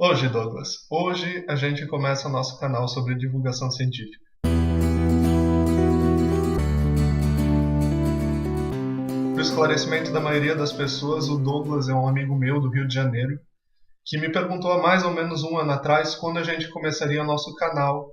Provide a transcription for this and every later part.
Hoje, Douglas, hoje a gente começa o nosso canal sobre divulgação científica. Para o esclarecimento da maioria das pessoas, o Douglas é um amigo meu do Rio de Janeiro que me perguntou há mais ou menos um ano atrás quando a gente começaria o nosso canal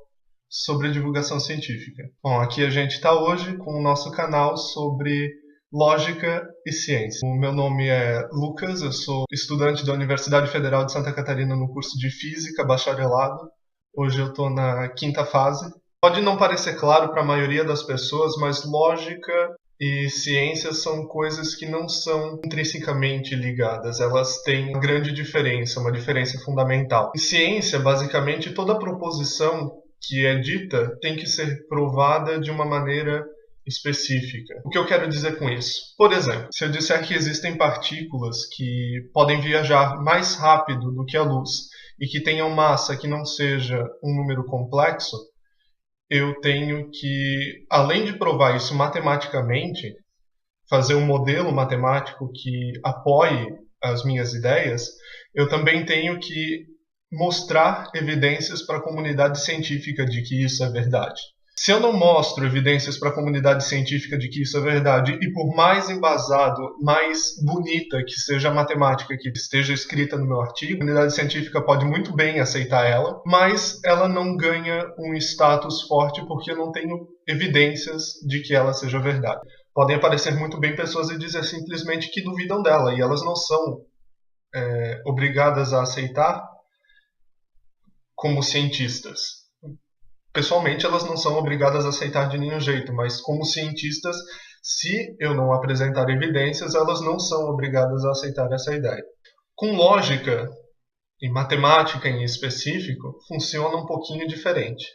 sobre divulgação científica. Bom, aqui a gente está hoje com o nosso canal sobre lógica e ciência. O meu nome é Lucas, eu sou estudante da Universidade Federal de Santa Catarina no curso de Física, bacharelado. Hoje eu estou na quinta fase. Pode não parecer claro para a maioria das pessoas, mas lógica e ciência são coisas que não são intrinsecamente ligadas, elas têm uma grande diferença, uma diferença fundamental. Em ciência, basicamente, toda proposição que é dita tem que ser provada de uma maneira específica. O que eu quero dizer com isso? Por exemplo, se eu disser que existem partículas que podem viajar mais rápido do que a luz e que tenham massa que não seja um número complexo, eu tenho que, além de provar isso matematicamente, fazer um modelo matemático que apoie as minhas ideias, eu também tenho que mostrar evidências para a comunidade científica de que isso é verdade. Se eu não mostro evidências para a comunidade científica de que isso é verdade, e por mais embasado, mais bonita que seja a matemática que esteja escrita no meu artigo, a comunidade científica pode muito bem aceitar ela, mas ela não ganha um status forte porque eu não tenho evidências de que ela seja verdade. Podem aparecer muito bem pessoas e dizer simplesmente que duvidam dela, e elas não são obrigadas a aceitar como cientistas. Pessoalmente, elas não são obrigadas a aceitar de nenhum jeito, mas como cientistas, se eu não apresentar evidências, elas não são obrigadas a aceitar essa ideia. Com lógica e matemática em específico, funciona um pouquinho diferente.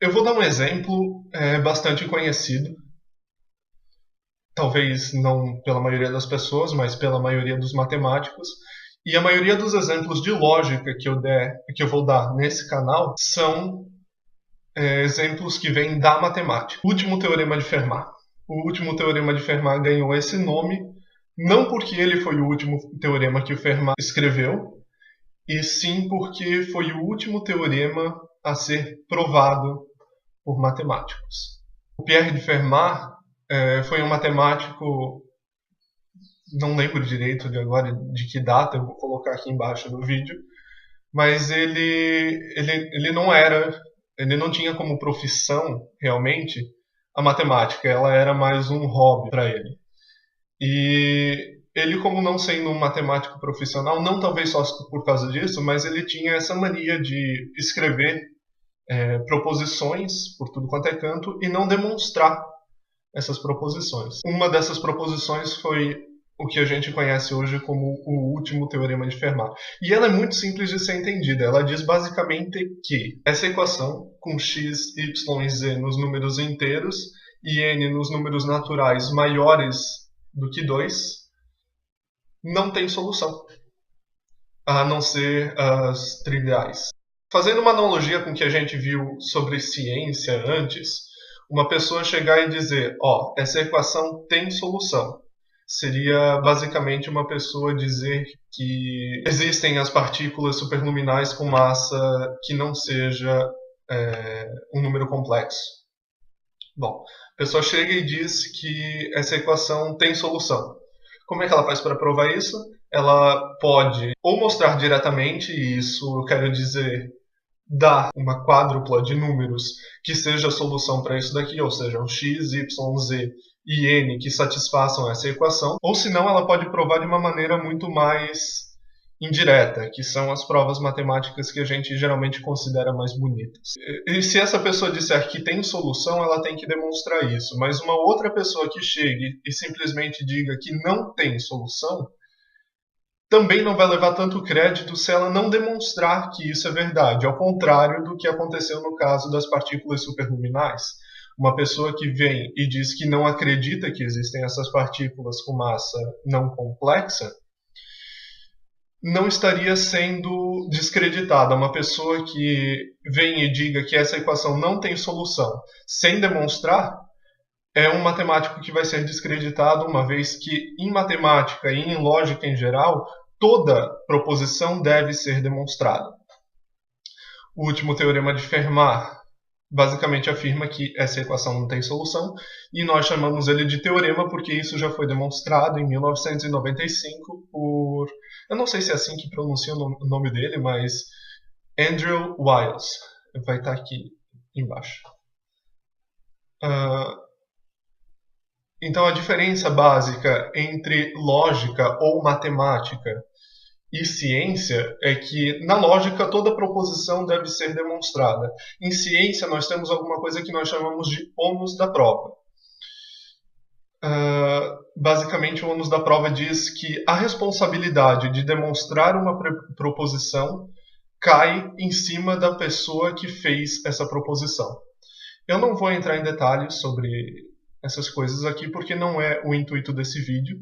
Eu vou dar um exemplo bastante conhecido, talvez não pela maioria das pessoas, mas pela maioria dos matemáticos. E a maioria dos exemplos de lógica que eu vou dar nesse canal são exemplos que vêm da matemática. O último teorema de Fermat. O último teorema de Fermat ganhou esse nome não porque ele foi o último teorema que o Fermat escreveu, e sim porque foi o último teorema a ser provado por matemáticos. O Pierre de Fermat foi um matemático, não lembro direito de agora de que data, eu vou colocar aqui embaixo no vídeo, mas ele não tinha como profissão realmente a matemática, ela era mais um hobby para ele. E ele, como não sendo um matemático profissional, não talvez só por causa disso, mas ele tinha essa mania de escrever proposições por tudo quanto é canto e não demonstrar essas proposições. Uma dessas proposições foi o que a gente conhece hoje como o último teorema de Fermat. E ela é muito simples de ser entendida. Ela diz basicamente que essa equação, com x, y e z nos números inteiros e n nos números naturais maiores do que 2, não tem solução, a não ser as triviais. Fazendo uma analogia com o que a gente viu sobre ciência antes, uma pessoa chegar e dizer, essa equação tem solução, seria basicamente uma pessoa dizer que existem as partículas superluminais com massa que não seja um número complexo. Bom, a pessoa chega e diz que essa equação tem solução. Como é que ela faz para provar isso? Ela pode ou mostrar diretamente, e isso eu quero dizer, dar uma quádrupla de números que seja a solução para isso daqui, ou seja, um x, y, z e n que satisfaçam essa equação, ou senão ela pode provar de uma maneira muito mais indireta, que são as provas matemáticas que a gente geralmente considera mais bonitas. E se essa pessoa disser que tem solução, ela tem que demonstrar isso, mas uma outra pessoa que chegue e simplesmente diga que não tem solução, também não vai levar tanto crédito se ela não demonstrar que isso é verdade, ao contrário do que aconteceu no caso das partículas superluminais. Uma pessoa que vem e diz que não acredita que existem essas partículas com massa não complexa, não estaria sendo descreditada. Uma pessoa que vem e diga que essa equação não tem solução sem demonstrar, é um matemático que vai ser descreditado, uma vez que em matemática e em lógica em geral, toda proposição deve ser demonstrada. O último teorema de Fermat basicamente afirma que essa equação não tem solução, e nós chamamos ele de teorema porque isso já foi demonstrado em 1995 por... eu não sei se é assim que pronuncia o nome dele, mas Andrew Wiles. Vai estar aqui embaixo. Então a diferença básica entre lógica ou matemática e ciência é que, na lógica, toda proposição deve ser demonstrada. Em ciência, nós temos alguma coisa que nós chamamos de ônus da prova. Basicamente, o ônus da prova diz que a responsabilidade de demonstrar uma proposição cai em cima da pessoa que fez essa proposição. Eu não vou entrar em detalhes sobre essas coisas aqui, porque não é o intuito desse vídeo.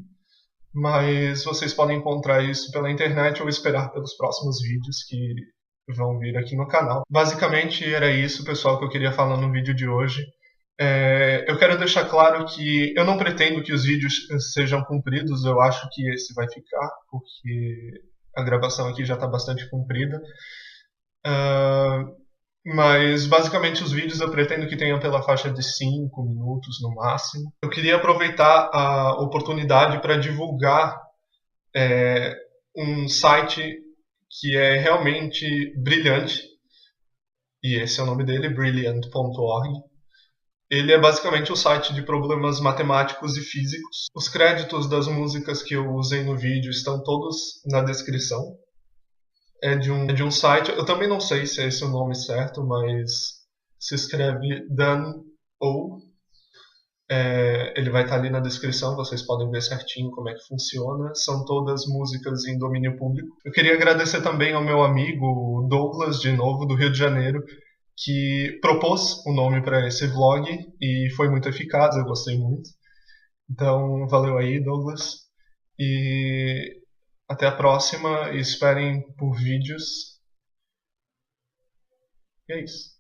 Mas vocês podem encontrar isso pela internet ou esperar pelos próximos vídeos que vão vir aqui no canal. Basicamente era isso, pessoal, que eu queria falar no vídeo de hoje. Eu quero deixar claro que eu não pretendo que os vídeos sejam compridos, eu acho que esse vai ficar, porque a gravação aqui já está bastante comprida. Mas basicamente os vídeos eu pretendo que tenham pela faixa de 5 minutos no máximo. Eu queria aproveitar a oportunidade para divulgar um site que é realmente brilhante, e esse é o nome dele, brilliant.org. Ele é basicamente o site de problemas matemáticos e físicos. Os créditos das músicas que eu usei no vídeo estão todos na descrição. É de um site, eu também não sei se é esse o nome certo, mas se escreve Dan.O. Ele vai estar ali na descrição, vocês podem ver certinho como é que funciona. São todas músicas em domínio público. Eu queria agradecer também ao meu amigo Douglas, de novo, do Rio de Janeiro, que propôs o nome para esse vlog e foi muito eficaz, eu gostei muito. Então, valeu aí, Douglas. E até a próxima e esperem por vídeos. E é isso.